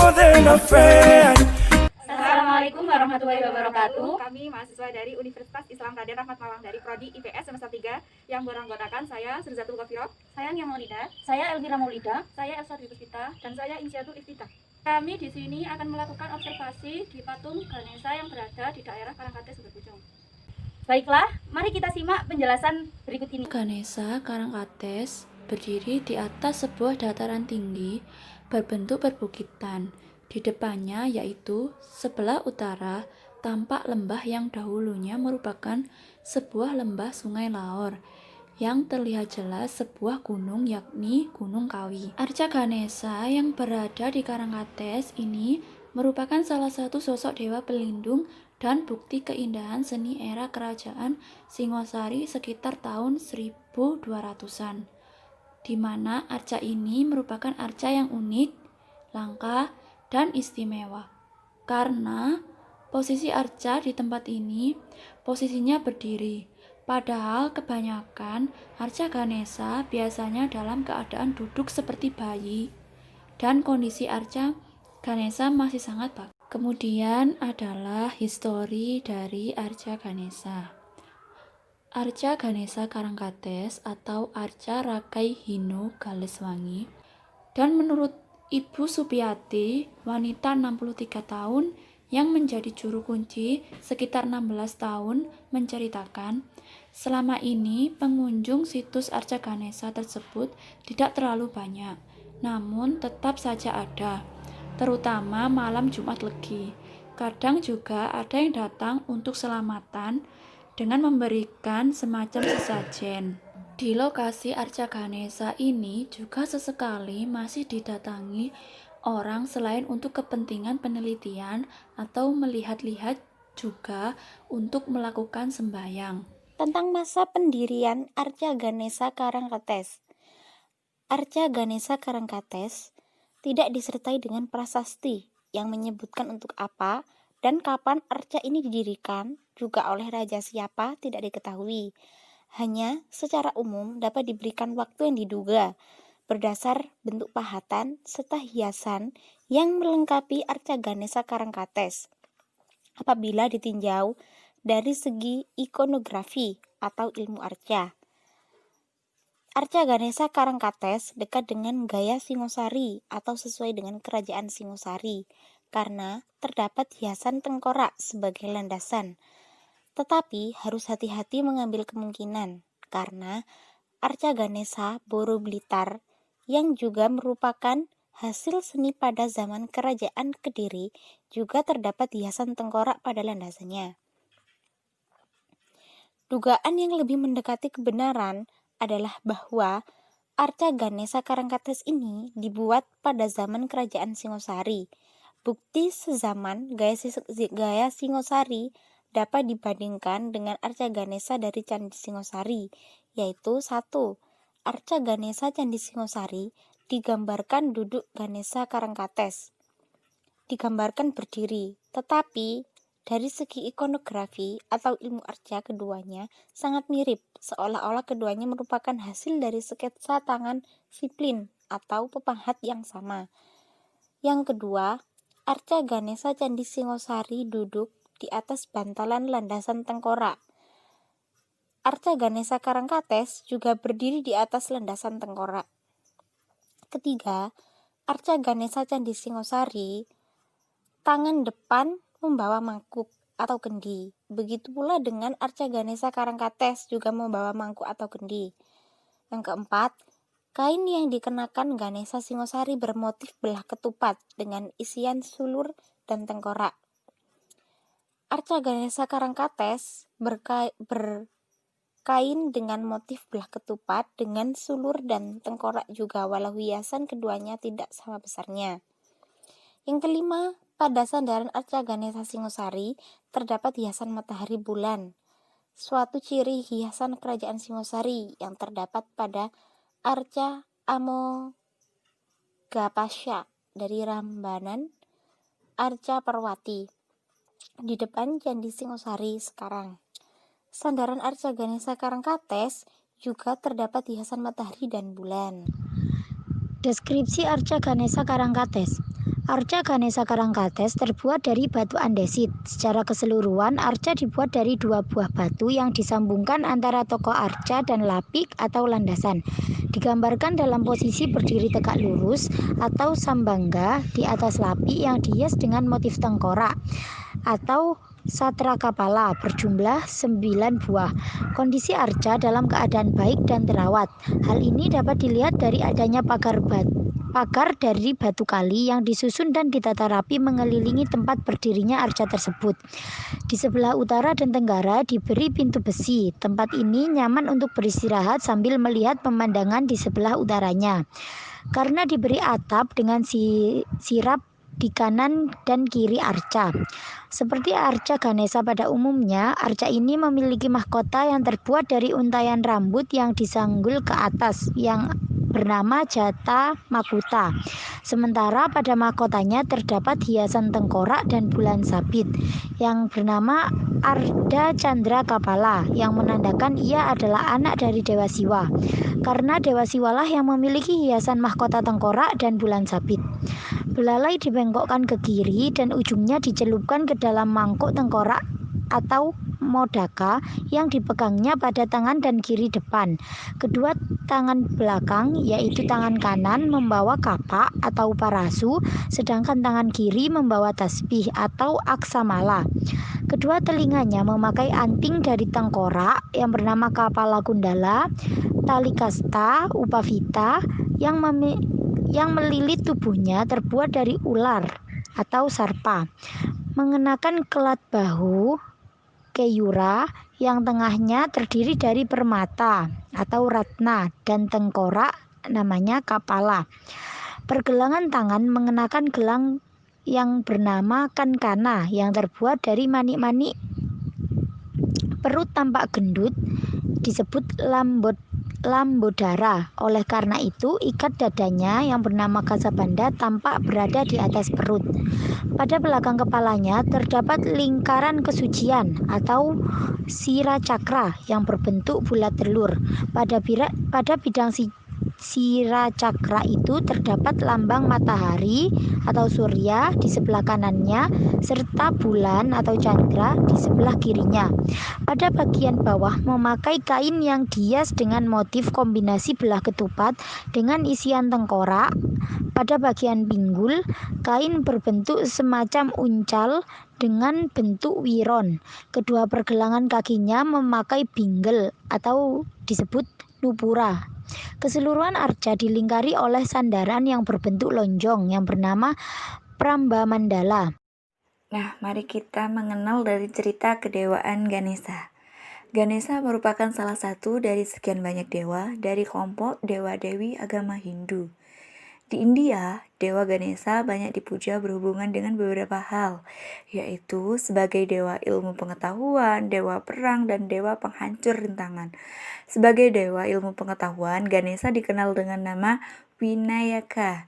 more than a friend. Assalamualaikum warahmatullahi wabarakatuh. Kami mahasiswa dari Universitas Islam Raden Rahmat Malang dari Prodi IPS semester 3 yang beranggotakan saya Sirzatul Ghafiro, Saya Nia Maulida, saya Elvira Maulida, saya Elsa Dwi Puspita, dan saya Insiatul Iftitah. kami di sini akan melakukan observasi di patung Ganesha yang berada di daerah Karangkates Berkujung. Baiklah, mari kita simak penjelasan berikut ini. Ganesha Karangkates berdiri di atas sebuah dataran tinggi berbentuk perbukitan. Di depannya, yaitu sebelah utara, tampak lembah yang dahulunya merupakan sebuah lembah Sungai Lahor, yang terlihat jelas sebuah gunung, yakni Gunung Kawi. Arca Ganesha yang berada di Karangkates ini merupakan salah satu sosok dewa pelindung dan bukti keindahan seni era kerajaan Singosari sekitar tahun 1200-an, di mana arca ini merupakan arca yang unik, langka, dan istimewa. Karena posisi arca di tempat ini posisinya berdiri, padahal kebanyakan arca Ganesha biasanya dalam keadaan duduk seperti bayi, dan kondisi arca Ganesha masih sangat bagus. Kemudian adalah histori dari arca Ganesha. Arca Ganesha Karangkates atau Arca Rakai Hinu Galeswangi, dan menurut Ibu Supiati, wanita 63 tahun yang menjadi juru kunci sekitar 16 tahun, menceritakan selama ini pengunjung situs Arca Ganesha tersebut tidak terlalu banyak, namun tetap saja ada, terutama malam Jumat Legi. Kadang juga ada yang datang untuk selamatan dengan memberikan semacam sesajen. Di lokasi Arca Ganesha ini juga sesekali masih didatangi orang selain untuk kepentingan penelitian atau melihat-lihat, juga untuk melakukan sembahyang. Tentang masa pendirian Arca Ganesha Karangkates. Arca Ganesha Karangkates tidak disertai dengan prasasti yang menyebutkan untuk apa dan kapan arca ini didirikan, juga oleh raja siapa tidak diketahui. Hanya secara umum dapat diberikan waktu yang diduga berdasar bentuk pahatan serta hiasan yang melengkapi Arca Ganesha Karangkates. Apabila ditinjau dari segi ikonografi atau ilmu arca, Arca Ganesha Karangkates dekat dengan gaya Singosari atau sesuai dengan kerajaan Singosari karena terdapat hiasan tengkorak sebagai landasan. Tetapi harus hati-hati mengambil kemungkinan karena Arca Ganesha Borobudur yang juga merupakan hasil seni pada zaman kerajaan Kediri juga terdapat hiasan tengkorak pada landasannya. Dugaan yang lebih mendekati kebenaran adalah bahwa Arca Ganesha Karangkates ini dibuat pada zaman kerajaan Singosari. Bukti sezaman gaya Singosari dapat dibandingkan dengan Arca Ganesha dari Candi Singosari, yaitu 1. Arca Ganesha Candi Singosari digambarkan duduk Ganesha Karangkates, digambarkan berdiri, tetapi dari segi ikonografi atau ilmu arca keduanya sangat mirip, seolah-olah keduanya merupakan hasil dari sketsa tangan Siplin atau pepahat yang sama. Yang kedua, Arca Ganesha Candi Singosari duduk di atas bantalan landasan tengkorak. Arca Ganesha Karangkates juga berdiri di atas landasan tengkorak. Ketiga, Arca Ganesha Candi Singosari tangan depan membawa mangkuk atau kendi. Begitu pula dengan Arca Ganesha Karangkates juga membawa mangkuk atau kendi. Yang keempat, kain yang dikenakan Ganesha Singosari bermotif belah ketupat dengan isian sulur dan tengkorak. Arca Ganesha Karangkates berkain dengan motif belah ketupat dengan sulur dan tengkorak juga, walau hiasan keduanya tidak sama besarnya. Yang kelima, pada sandaran Arca Ganesha Singosari terdapat hiasan matahari bulan, suatu ciri hiasan kerajaan Singosari yang terdapat pada Arca Amogapasya dari Rambanan Arca Parwati di depan Candi Singosari sekarang. Sandaran Arca Ganesha Karangkates juga terdapat hiasan matahari dan bulan. Deskripsi Arca Ganesha Karangkates. Arca Ganesha Karangkates terbuat dari batu andesit. Secara keseluruhan, arca dibuat dari 2 buah batu yang disambungkan antara tokoh arca dan lapik atau landasan. Digambarkan dalam posisi berdiri tegak lurus atau sambangga di atas lapik yang dihias dengan motif tengkorak atau satra kapala berjumlah 9 buah. Kondisi arca dalam keadaan baik dan terawat. Hal ini dapat dilihat dari adanya pagar dari batu kali yang disusun dan ditata rapi mengelilingi tempat berdirinya arca tersebut. Di sebelah utara dan tenggara diberi pintu besi. Tempat ini nyaman untuk beristirahat sambil melihat pemandangan di sebelah utaranya. Karena diberi atap dengan sirap di kanan dan kiri arca. Seperti arca Ganesha pada umumnya, arca ini memiliki mahkota yang terbuat dari untaian rambut yang disanggul ke atas yang bernama Jata Makuta. Sementara pada mahkotanya terdapat hiasan tengkorak dan bulan sabit yang bernama Arda Chandra Kapala yang menandakan ia adalah anak dari Dewa Siwa. Karena Dewa Siwalah yang memiliki hiasan mahkota tengkorak dan bulan sabit. Belalai dibengkokkan ke kiri dan ujungnya dicelupkan ke dalam mangkuk tengkorak atau modaka yang dipegangnya pada tangan dan kiri depan. Kedua tangan belakang, yaitu tangan kanan membawa kapak atau parasu, sedangkan tangan kiri membawa tasbih atau aksamala. Kedua telinganya memakai anting dari tengkorak yang bernama kapala kundala, tali kasta, upavita yang melilit tubuhnya terbuat dari ular atau sarpa. Mengenakan kelat bahu keyura yang tengahnya terdiri dari permata atau ratna dan tengkorak namanya kapala. Pergelangan tangan mengenakan gelang yang bernama kankana yang terbuat dari manik-manik. Perut tampak gendut disebut lambodara. Oleh karena itu, ikat dadanya yang bernama kasabanda tampak berada di atas perut. Pada belakang kepalanya terdapat lingkaran kesucian atau sira cakra yang berbentuk bulat telur. Pada bidang sira cakra itu terdapat lambang matahari atau surya di sebelah kanannya serta bulan atau chandra di sebelah kirinya. Pada bagian bawah memakai kain yang dihias dengan motif kombinasi belah ketupat dengan isian tengkorak. Pada bagian pinggul, kain berbentuk semacam uncal dengan bentuk wiron. Kedua pergelangan kakinya memakai bingle atau disebut nupura. Keseluruhan arca dilingkari oleh sandaran yang berbentuk lonjong yang bernama Pramba Mandala. Nah, mari kita mengenal dari cerita kedewaan Ganesha. Ganesha merupakan salah satu dari sekian banyak dewa dari kelompok dewa-dewi agama Hindu. Di India, Dewa Ganesha banyak dipuja berhubungan dengan beberapa hal, yaitu sebagai dewa ilmu pengetahuan, dewa perang, dan dewa penghancur rintangan. Sebagai dewa ilmu pengetahuan, Ganesha dikenal dengan nama Vinayaka.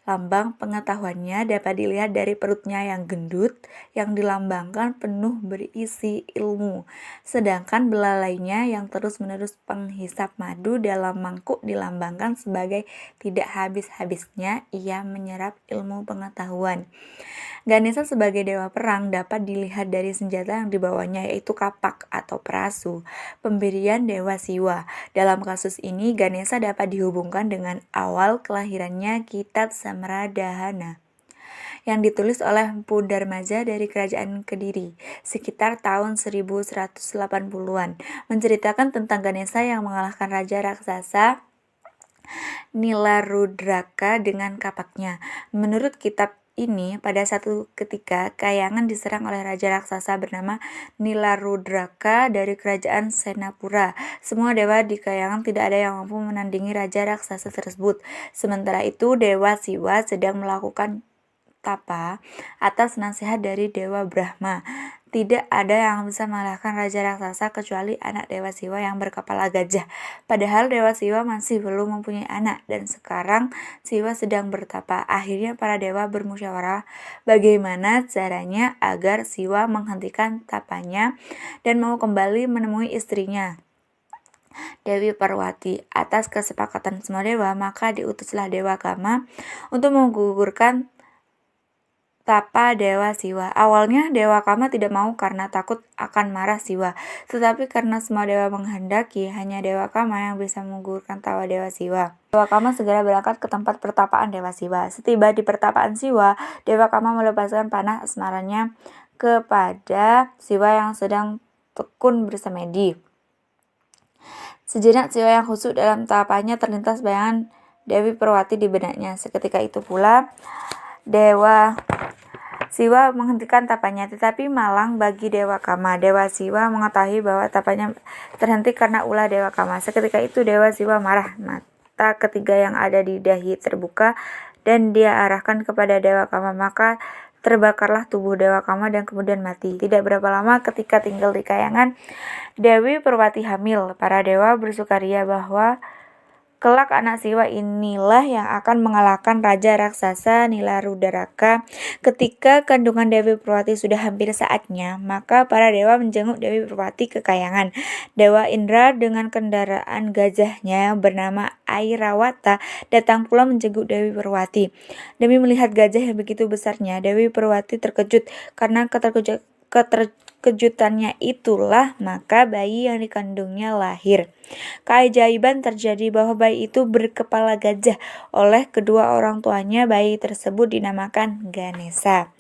Lambang pengetahuannya dapat dilihat dari perutnya yang gendut, yang dilambangkan penuh berisi ilmu. Sedangkan belalainya yang terus-menerus penghisap madu dalam mangkuk dilambangkan sebagai tidak habis-habisnya ia menyerap ilmu pengetahuan. Ganesha sebagai dewa perang dapat dilihat dari senjata yang dibawanya, yaitu kapak atau perasu, pemberian Dewa Siwa. Dalam kasus ini, Ganesha dapat dihubungkan dengan awal kelahirannya Kitab Samradahana yang ditulis oleh Empu Darmaja dari Kerajaan Kediri sekitar tahun 1180-an, menceritakan tentang Ganesha yang mengalahkan Raja Raksasa Nilarudraka dengan kapaknya. Menurut kitab ini, pada satu ketika Kayangan diserang oleh raja raksasa bernama Nilarudraka dari kerajaan Senapura. Semua dewa di Kayangan tidak ada yang mampu menandingi raja raksasa tersebut. Sementara itu, Dewa Siwa sedang melakukan tapa atas nasihat dari Dewa Brahma. Tidak ada yang bisa mengalahkan raja raksasa kecuali anak Dewa Siwa yang berkepala gajah. Padahal Dewa Siwa masih belum mempunyai anak dan sekarang Siwa sedang bertapa. Akhirnya para dewa bermusyawarah bagaimana caranya agar Siwa menghentikan tapanya dan mau kembali menemui istrinya, Dewi Parwati. Atas kesepakatan semua dewa, maka diutuslah Dewa Kama untuk menggugurkan tapa Dewa Siwa. Awalnya Dewa Kama tidak mau karena takut akan marah Siwa, tetapi karena semua dewa menghendaki, hanya Dewa Kama yang bisa menggugurkan tawa Dewa Siwa. Dewa Kama segera berangkat ke tempat pertapaan Dewa Siwa. Setiba di pertapaan Siwa, Dewa Kama melepaskan panah asmaranya kepada Siwa yang sedang tekun bersemedi. Sejenak Siwa yang khusyuk dalam tapaannya terlintas bayangan Dewi Perwati di benaknya. Seketika itu pula Dewa Siwa menghentikan tapanya, tetapi malang bagi Dewa Kama. Dewa Siwa mengetahui bahwa tapanya terhenti karena ulah Dewa Kama. Seketika itu Dewa Siwa marah. Mata ketiga yang ada di dahi terbuka dan dia arahkan kepada Dewa Kama. Maka terbakarlah tubuh Dewa Kama dan kemudian mati. Tidak berapa lama ketika tinggal di kayangan Dewi Perwati hamil, para dewa bersukaria bahwa kelak anak Siwa inilah yang akan mengalahkan Raja Raksasa Nilarudaraka. Ketika kandungan Dewi Perwati sudah hampir saatnya, maka para dewa menjenguk Dewi Perwati ke kayangan. Dewa Indra dengan kendaraan gajahnya bernama Airawata datang pula menjenguk Dewi Perwati. Demi melihat gajah yang begitu besarnya, Dewi Perwati terkejut. Karena keterkejutannya itulah maka bayi yang dikandungnya lahir. Keajaiban terjadi bahwa bayi itu berkepala gajah. Oleh kedua orang tuanya, bayi tersebut dinamakan Ganesha.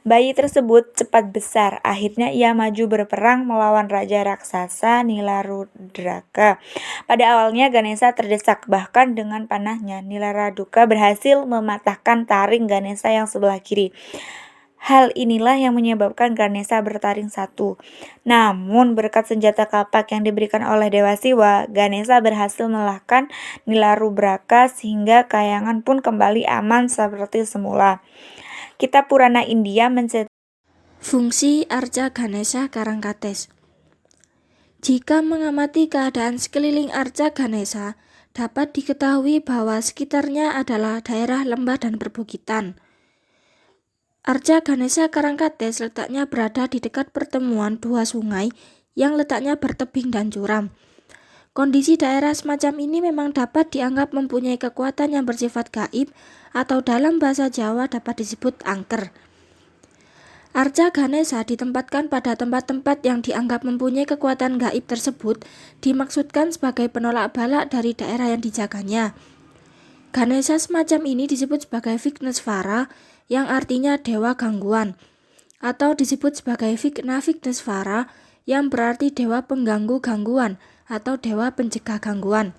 Bayi tersebut cepat besar. Akhirnya ia maju berperang melawan Raja Raksasa Nilarudaraka. Pada awalnya Ganesha terdesak, bahkan dengan panahnya Nilarudaraka berhasil mematahkan taring Ganesha yang sebelah kiri. Hal inilah yang menyebabkan Ganesha bertaring satu. Namun berkat senjata kapak yang diberikan oleh Dewa Siwa, Ganesha berhasil mengalahkan Nilarudaraka sehingga kayangan pun kembali aman seperti semula. Kitab Purana India mencetak fungsi arca Ganesha Karangkates. Jika mengamati keadaan sekeliling arca Ganesha, dapat diketahui bahwa sekitarnya adalah daerah lembah dan perbukitan. Arca Ganesha Karangkates letaknya berada di dekat pertemuan dua sungai yang letaknya bertebing dan curam. Kondisi daerah semacam ini memang dapat dianggap mempunyai kekuatan yang bersifat gaib atau dalam bahasa Jawa dapat disebut angker. Arca Ganesha ditempatkan pada tempat-tempat yang dianggap mempunyai kekuatan gaib tersebut dimaksudkan sebagai penolak balak dari daerah yang dijaganya. Ganesha semacam ini disebut sebagai Vignesvara yang artinya dewa gangguan, atau disebut sebagai Vigna Vignesvara yang berarti dewa pengganggu gangguan atau dewa pencegah gangguan.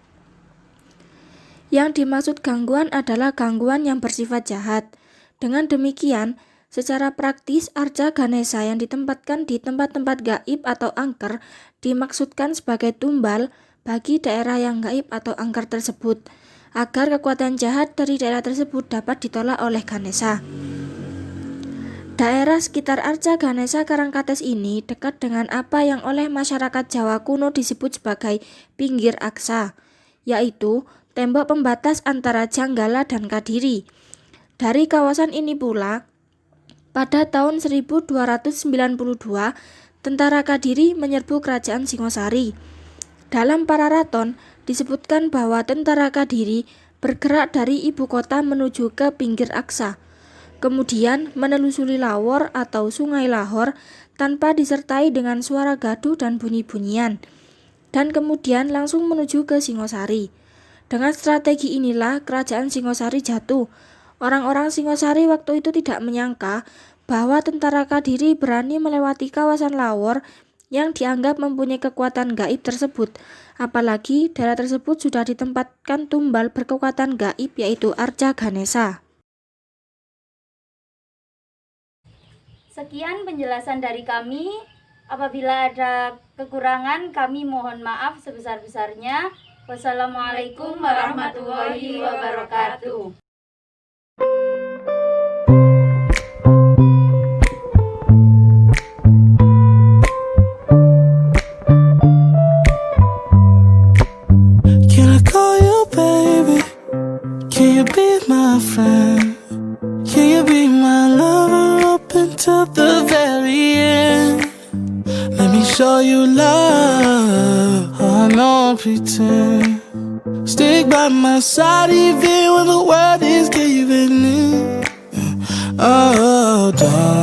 Yang dimaksud gangguan adalah gangguan yang bersifat jahat. Dengan demikian, secara praktis arca Ganesha yang ditempatkan di tempat-tempat gaib atau angker dimaksudkan sebagai tumbal bagi daerah yang gaib atau angker tersebut, agar kekuatan jahat dari daerah tersebut dapat ditolak oleh Ganesha. Daerah sekitar arca Ganesha Karangkates ini dekat dengan apa yang oleh masyarakat Jawa kuno disebut sebagai pinggir aksa, yaitu tembok pembatas antara Janggala dan Kadiri. Dari kawasan ini pula, pada tahun 1292, tentara Kadiri menyerbu kerajaan Singosari. Dalam Pararaton disebutkan bahwa tentara Kadiri bergerak dari ibu kota menuju ke pinggir aksa, kemudian menelusuri Lawor atau Sungai Lahor tanpa disertai dengan suara gaduh dan bunyi-bunyian, dan kemudian langsung menuju ke Singosari. Dengan strategi inilah kerajaan Singosari jatuh. Orang-orang Singosari waktu itu tidak menyangka bahwa tentara Kadiri berani melewati kawasan Lawor yang dianggap mempunyai kekuatan gaib tersebut. Apalagi daerah tersebut sudah ditempatkan tumbal berkekuatan gaib yaitu arca Ganesha. Sekian penjelasan dari kami. Apabila ada kekurangan, kami mohon maaf sebesar-besarnya. Wassalamualaikum warahmatullahi wabarakatuh. Can I call you baby? Can you be my friend? Can you be my lover up until the very end? Let me show you love. I don't pretend. Stick by my side even when the world is giving in. Oh, dark.